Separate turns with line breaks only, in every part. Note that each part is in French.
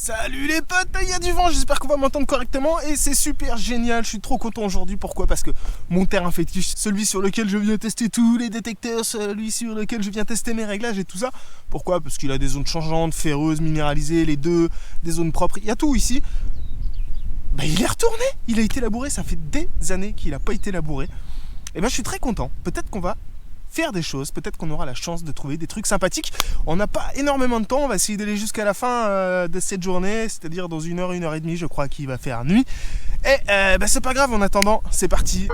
Salut les potes, il y a du vent, j'espère qu'on va m'entendre correctement et c'est super génial, je suis trop content aujourd'hui. Pourquoi? Parce que mon terrain fétiche, celui sur lequel je viens tester tous les détecteurs, celui sur lequel je viens tester mes réglages et tout ça. Pourquoi? Parce qu'il a des zones changeantes, ferreuses, minéralisées, les deux, des zones propres, il y a tout ici. Bah il est retourné, il a été labouré, ça fait des années qu'il n'a pas été labouré. Et ben je suis très content, peut-être qu'on va faire des choses, peut-être qu'on aura la chance de trouver des trucs sympathiques. On n'a pas énormément de temps, on va essayer d'aller jusqu'à la fin de cette journée, c'est-à-dire dans 1 heure, 1 heure et demie, je crois qu'il va faire nuit. Et c'est pas grave, en attendant, c'est parti.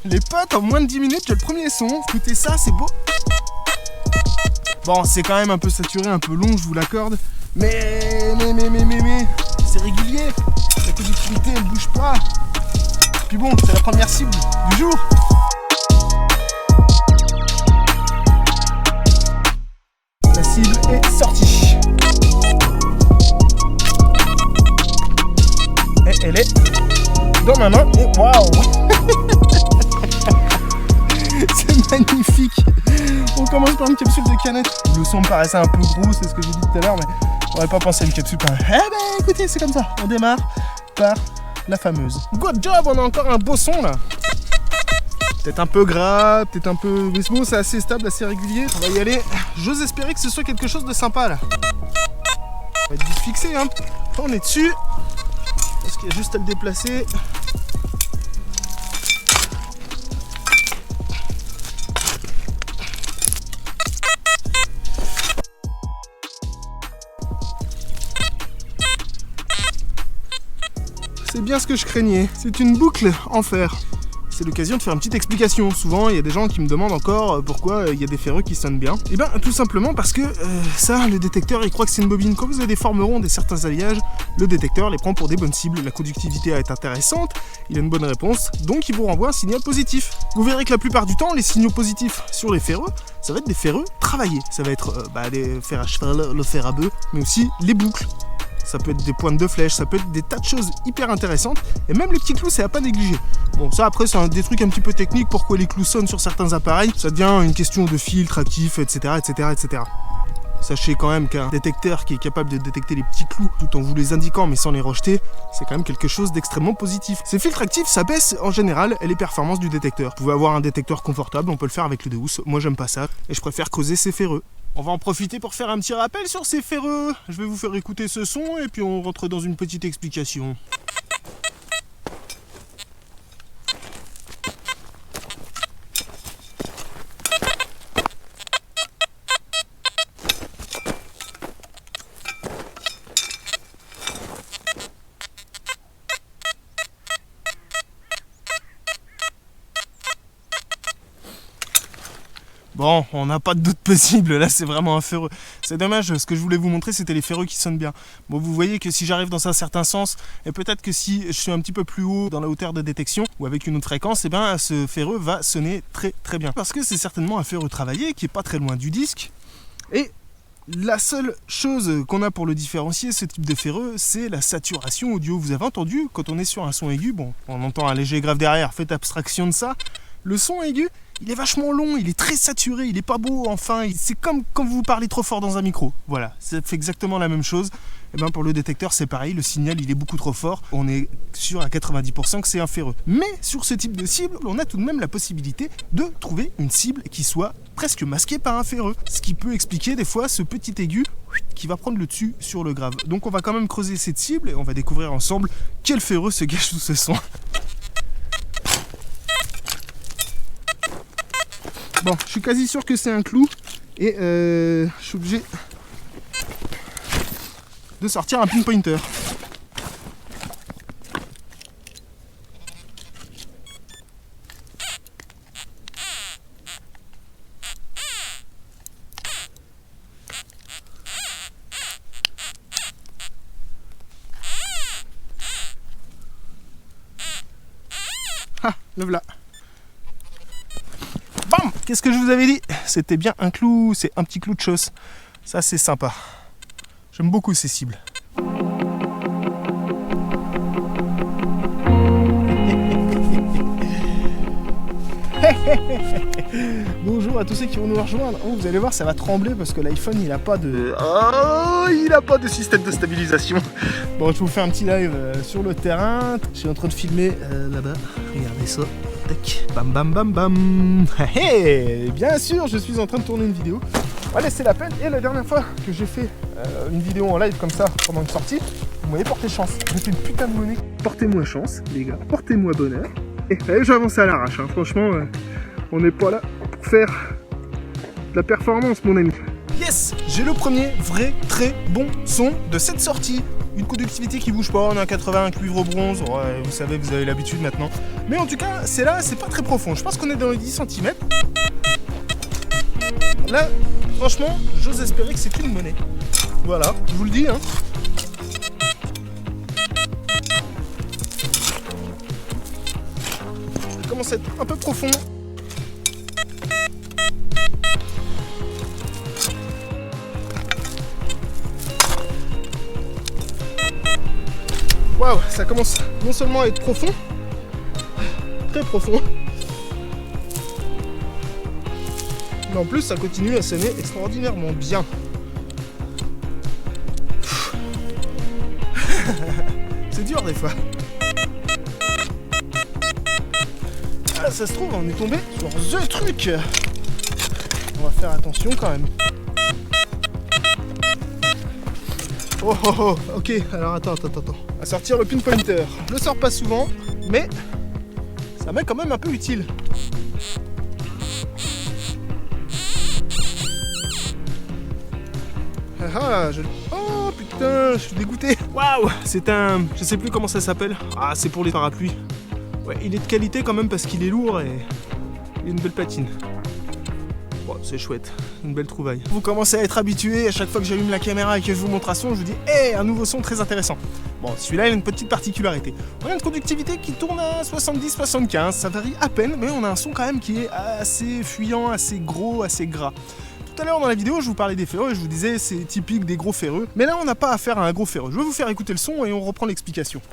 Les potes, en moins de 10 minutes, j'ai le premier son. Écoutez ça, c'est beau. Bon, c'est quand même un peu saturé, un peu long, je vous l'accorde. Mais, c'est régulier. La conductivité, elle bouge pas. Puis bon, c'est la première cible du jour. La cible est sortie. Et elle est dans ma main. Et waouh! C'est magnifique. On commence par une capsule de canette. Le son me paraissait un peu gros, c'est ce que j'ai dit tout à l'heure, mais j'aurais pas pensé à une capsule par... Eh ben écoutez, c'est comme ça. On démarre par la fameuse. Good job, on a encore un beau son là. Peut-être un peu gras, peut-être un peu... Mais bon, c'est assez stable, assez régulier. On va y aller. J'ose espérer que ce soit quelque chose de sympa là. On va être vite fixé, hein. On est dessus. Parce qu'il y a juste à le déplacer. C'est bien ce que je craignais, c'est une boucle en fer. C'est l'occasion de faire une petite explication. Souvent, il y a des gens qui me demandent encore pourquoi il y a des ferreux qui sonnent bien. Et bien, tout simplement parce que ça, le détecteur, il croit que c'est une bobine. Quand vous avez des formes rondes et certains alliages, le détecteur les prend pour des bonnes cibles. La conductivité est intéressante, il a une bonne réponse, donc il vous renvoie un signal positif. Vous verrez que la plupart du temps, les signaux positifs sur les ferreux, ça va être des ferreux travaillés. Ça va être les fers à cheval, le fer à bœuf, mais aussi les boucles. Ça peut être des pointes de flèche, ça peut être des tas de choses hyper intéressantes. Et même les petits clous, c'est à pas négliger. Bon, ça après, c'est des trucs un petit peu techniques. Pourquoi les clous sonnent sur certains appareils, ça devient une question de filtre actif, etc. Sachez quand même qu'un détecteur qui est capable de détecter les petits clous tout en vous les indiquant mais sans les rejeter, c'est quand même quelque chose d'extrêmement positif. Ces filtres actifs, ça baisse en général les performances du détecteur. Vous pouvez avoir un détecteur confortable, on peut le faire avec le Deus. Moi, j'aime pas ça et je préfère causer ces ferreux. On va en profiter pour faire un petit rappel sur ces ferreux. Je vais vous faire écouter ce son et puis on rentre dans une petite explication. Bon, on n'a pas de doute possible, là c'est vraiment un ferreux. C'est dommage, ce que je voulais vous montrer c'était les ferreux qui sonnent bien. Bon, vous voyez que si j'arrive dans un certain sens, et peut-être que si je suis un petit peu plus haut dans la hauteur de détection, ou avec une autre fréquence, et ben ce ferreux va sonner très très bien. Parce que c'est certainement un ferreux travaillé qui est pas très loin du disque. Et la seule chose qu'on a pour le différencier, ce type de ferreux, c'est la saturation audio. Vous avez entendu, quand on est sur un son aigu, bon, on entend un léger grave derrière, faites abstraction de ça. Le son aigu, il est vachement long, il est très saturé, il est pas beau, enfin, c'est comme quand vous parlez trop fort dans un micro. Voilà, ça fait exactement la même chose. Et ben pour le détecteur, c'est pareil, le signal, il est beaucoup trop fort. On est sûr à 90% que c'est un ferreux. Mais sur ce type de cible, on a tout de même la possibilité de trouver une cible qui soit presque masquée par un ferreux. Ce qui peut expliquer des fois ce petit aigu qui va prendre le dessus sur le grave. Donc on va quand même creuser cette cible et on va découvrir ensemble quel ferreux se cache sous ce son. Bon, je suis quasi sûr que c'est un clou et je suis obligé de sortir un pinpointer. Ah, le voilà. Bam! Qu'est-ce que je vous avais dit? C'était bien un clou, c'est un petit clou de chausse. Ça, c'est sympa. J'aime beaucoup ces cibles. Bonjour à tous ceux qui vont nous rejoindre. Oh, vous allez voir, ça va trembler parce que l'iPhone il a pas de. Oh, il a pas de système de stabilisation. Bon, je vous fais un petit live sur le terrain. Je suis en train de filmer là-bas. Regardez ça. Tac. Bam bam bam bam. Hey, bien sûr, je suis en train de tourner une vidéo. On va laisser la peine. Et la dernière fois que j'ai fait une vidéo en live comme ça pendant une sortie, vous m'avez porté chance. J'ai fait une putain de monnaie. Portez-moi chance, les gars. Portez-moi bonheur. Et j'ai avancé à l'arrache. Hein. Franchement, on n'est pas là pour faire de la performance, mon ami. Yes, j'ai le premier vrai très bon son de cette sortie. Une conductivité qui bouge pas, on a un 80, un cuivre bronze. Ouais, vous savez, vous avez l'habitude maintenant. Mais en tout cas, c'est là, c'est pas très profond. Je pense qu'on est dans les 10 cm. Là, franchement, j'ose espérer que c'est une monnaie. Voilà, je vous le dis, hein. Ça commence à être un peu profond. Waouh, ça commence non seulement à être profond, très profond, mais en plus ça continue à sonner extraordinairement bien. C'est dur des fois. Ah, ça se trouve, on est tombé sur the truc. On va faire attention quand même. Oh oh oh, ok, alors attends. On va sortir le pinpointer. Je le sors pas souvent, mais ça m'est quand même un peu utile. Oh putain, je suis dégoûté. Waouh, c'est un... Je sais plus comment ça s'appelle. Ah, c'est pour les parapluies. Ouais, il est de qualité quand même parce qu'il est lourd et il a une belle platine. Bon, c'est chouette, une belle trouvaille. Vous commencez à être habitué, à chaque fois que j'allume la caméra et que je vous montre un son, je vous dis « Hey, un nouveau son très intéressant !» Bon, celui-là, il a une petite particularité. On a une conductivité qui tourne à 70-75, ça varie à peine, mais on a un son quand même qui est assez fuyant, assez gros, assez gras. Tout à l'heure dans la vidéo, je vous parlais des ferreux et je vous disais c'est typique des gros ferreux. Mais là, on n'a pas affaire à un gros ferreux. Je vais vous faire écouter le son et on reprend l'explication.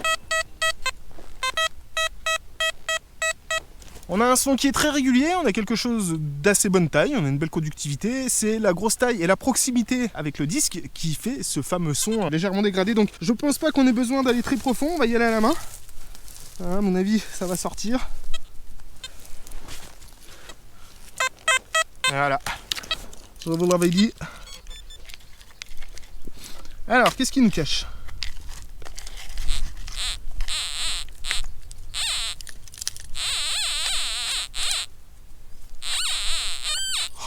On a un son qui est très régulier, on a quelque chose d'assez bonne taille, on a une belle conductivité, c'est la grosse taille et la proximité avec le disque qui fait ce fameux son légèrement dégradé. Donc je pense pas qu'on ait besoin d'aller très profond, on va y aller à la main. À mon avis, ça va sortir. Voilà, je vous l'avais dit. Alors, qu'est-ce qui nous cache ?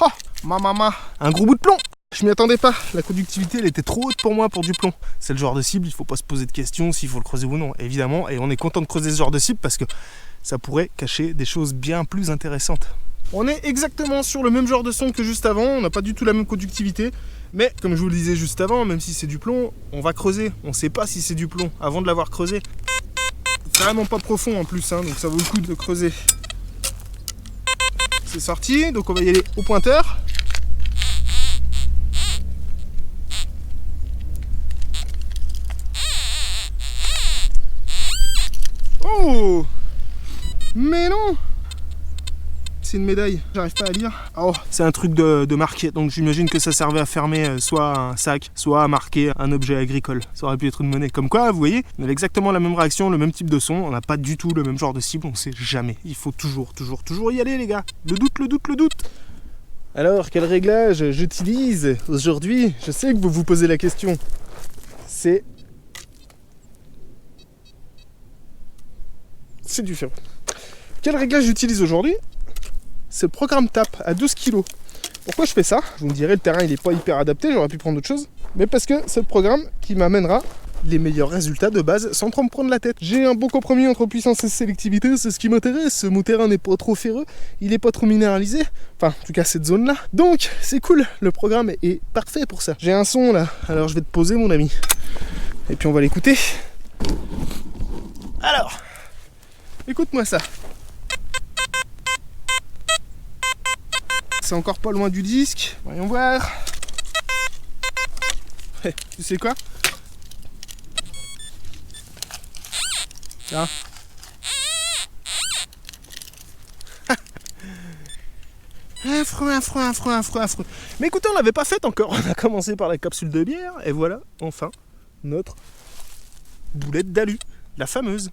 Oh, maman, un gros bout de plomb. Je m'y attendais pas, la conductivité elle était trop haute pour moi pour du plomb. C'est le genre de cible, il faut pas se poser de questions s'il faut le creuser ou non, évidemment, et on est content de creuser ce genre de cible parce que ça pourrait cacher des choses bien plus intéressantes. On est exactement sur le même genre de son que juste avant, on n'a pas du tout la même conductivité, mais comme je vous le disais juste avant, même si c'est du plomb, on va creuser, on sait pas si c'est du plomb avant de l'avoir creusé. Vraiment pas profond en plus, hein, donc ça vaut le coup de creuser. C'est sorti, donc on va y aller au pointeur. Oh! Mais non! C'est une médaille, j'arrive pas à lire. Oh, c'est un truc de marquer, donc j'imagine que ça servait à fermer soit un sac, soit à marquer un objet agricole. Ça aurait pu être une monnaie. Comme quoi, vous voyez, on avait exactement la même réaction, le même type de son, on n'a pas du tout le même genre de cible, on sait jamais. Il faut toujours y aller les gars. Le doute. Alors, quel réglage j'utilise aujourd'hui? Je sais que vous vous posez la question. C'est du ferro. Quel réglage j'utilise aujourd'hui? C'est le programme TAP à 12 kg. Pourquoi je fais ça? Vous me direz, le terrain il est pas hyper adapté, j'aurais pu prendre autre chose. Mais parce que c'est le programme qui m'amènera les meilleurs résultats de base sans trop me prendre la tête. J'ai un bon compromis entre puissance et sélectivité, c'est ce qui m'intéresse. Mon terrain n'est pas trop ferreux, il est pas trop minéralisé. Enfin, en tout cas cette zone là. Donc c'est cool, le programme est parfait pour ça. J'ai un son là, alors je vais te poser mon ami. Et puis on va l'écouter. Alors, écoute-moi ça. c'est encore pas loin du disque. Voyons voir. Tu sais quoi? Tiens. Affreux. Mais écoutez, on l'avait pas fait encore. On a commencé par la capsule de bière, et voilà, enfin, notre boulette d'alu, la fameuse.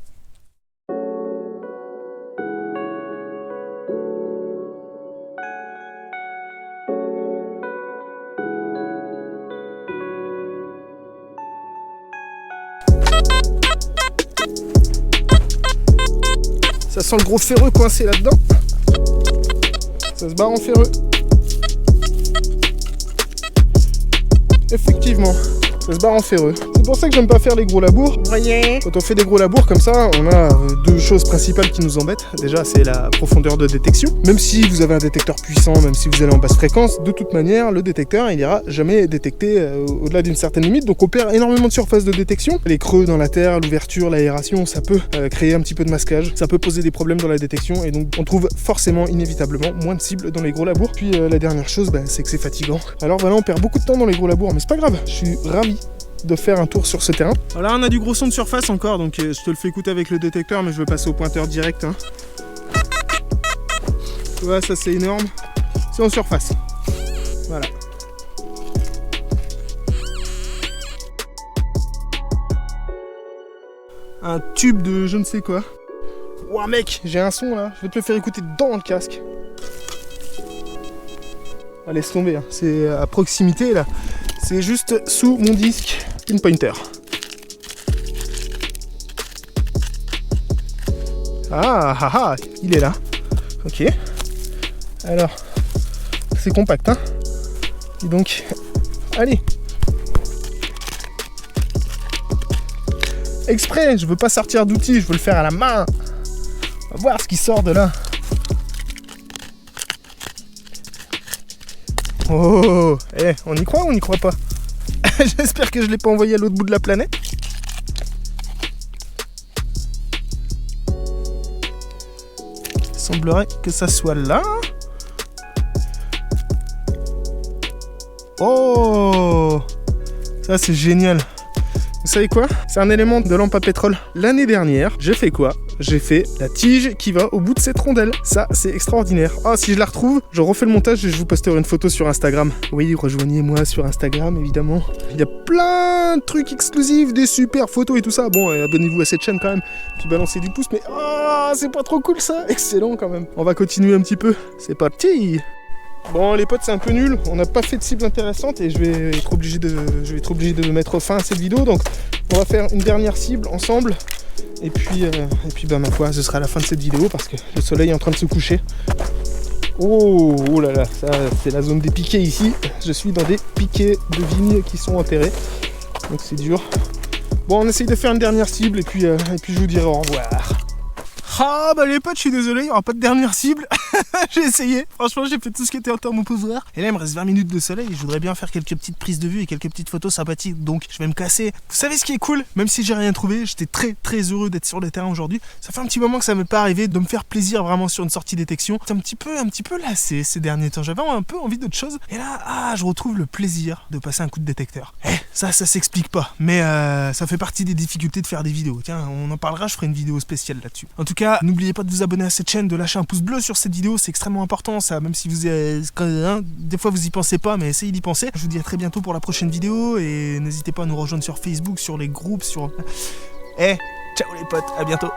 Ça sent le gros ferreux coincé là-dedans. Ça se barre en ferreux. Effectivement, ça se barre en ferreux. C'est pour ça que j'aime pas faire les gros labours. Voyez. Quand on fait des gros labours comme ça, on a deux choses principales qui nous embêtent. Déjà, c'est la profondeur de détection. Même si vous avez un détecteur puissant, même si vous allez en basse fréquence, de toute manière, le détecteur, il ira jamais détecter au-delà d'une certaine limite. Donc on perd énormément de surface de détection. Les creux dans la terre, l'ouverture, l'aération, ça peut créer un petit peu de masquage. Ça peut poser des problèmes dans la détection. Et donc on trouve forcément, inévitablement, moins de cibles dans les gros labours. Puis la dernière chose, c'est que c'est fatigant. Alors voilà, on perd beaucoup de temps dans les gros labours, mais c'est pas grave. Je suis ravi de faire un tour sur ce terrain. Alors là on a du gros son de surface encore, donc je te le fais écouter avec le détecteur, mais je vais passer au pointeur direct. Hein. Tu vois, ça c'est énorme. C'est en surface. Voilà. Un tube de je ne sais quoi. Ouah mec, j'ai un son là, je vais te le faire écouter dans le casque. Ah, laisse tomber, hein. C'est à proximité là. C'est juste sous mon disque pinpointer. Ah, il est là. Ok. Alors, c'est compact, hein. Et donc, allez. Exprès, je veux pas sortir d'outils, je veux le faire à la main. On va voir ce qui sort de là. Oh, on y croit ou on n'y croit pas? J'espère que je l'ai pas envoyé à l'autre bout de la planète. Il semblerait que ça soit là. Oh, ça c'est génial. Vous savez quoi? C'est un élément de lampe à pétrole. L'année dernière, j'ai fait quoi? J'ai fait la tige qui va au bout de cette rondelle. Ça, c'est extraordinaire. Ah, si je la retrouve, je refais le montage et je vous posterai une photo sur Instagram. Oui, rejoignez-moi sur Instagram, évidemment. Il y a plein de trucs exclusifs, des super photos et tout ça. Bon, abonnez-vous à cette chaîne quand même. Puis balancez du pouce, mais c'est pas trop cool ça. Excellent quand même. On va continuer un petit peu. C'est parti. Bon les potes, c'est un peu nul, on n'a pas fait de cible intéressante et je vais être obligé de mettre fin à cette vidéo, donc on va faire une dernière cible ensemble et puis ma foi, ce sera la fin de cette vidéo parce que le soleil est en train de se coucher. Oh là là, ça c'est la zone des piquets ici, je suis dans des piquets de vignes qui sont enterrés, donc c'est dur. Bon, on essaye de faire une dernière cible et puis je vous dirai au revoir. Ah les potes, je suis désolé, il n'y aura pas de dernière cible. J'ai essayé, franchement j'ai fait tout ce qui était en mon pouvoir. Et là il me reste 20 minutes de soleil et je voudrais bien faire quelques petites prises de vue et quelques petites photos sympathiques. Donc je vais me casser. Vous savez ce qui est cool? Même si j'ai rien trouvé, j'étais très heureux d'être sur le terrain aujourd'hui. Ça fait un petit moment que ça m'est pas arrivé de me faire plaisir vraiment sur une sortie détection. C'est un petit peu lassé ces derniers temps. J'avais un peu envie d'autre chose. Et là, je retrouve le plaisir de passer un coup de détecteur. Ça s'explique pas. Mais ça fait partie des difficultés de faire des vidéos. Tiens, on en parlera, je ferai une vidéo spéciale là-dessus. En tout cas, n'oubliez pas de vous abonner à cette chaîne, de lâcher un pouce bleu sur cette vidéo, c'est extrêmement important ça, même si vous des fois vous y pensez pas, mais essayez d'y penser. Je vous dis à très bientôt pour la prochaine vidéo et n'hésitez pas à nous rejoindre sur Facebook, sur les groupes, ciao les potes, à bientôt.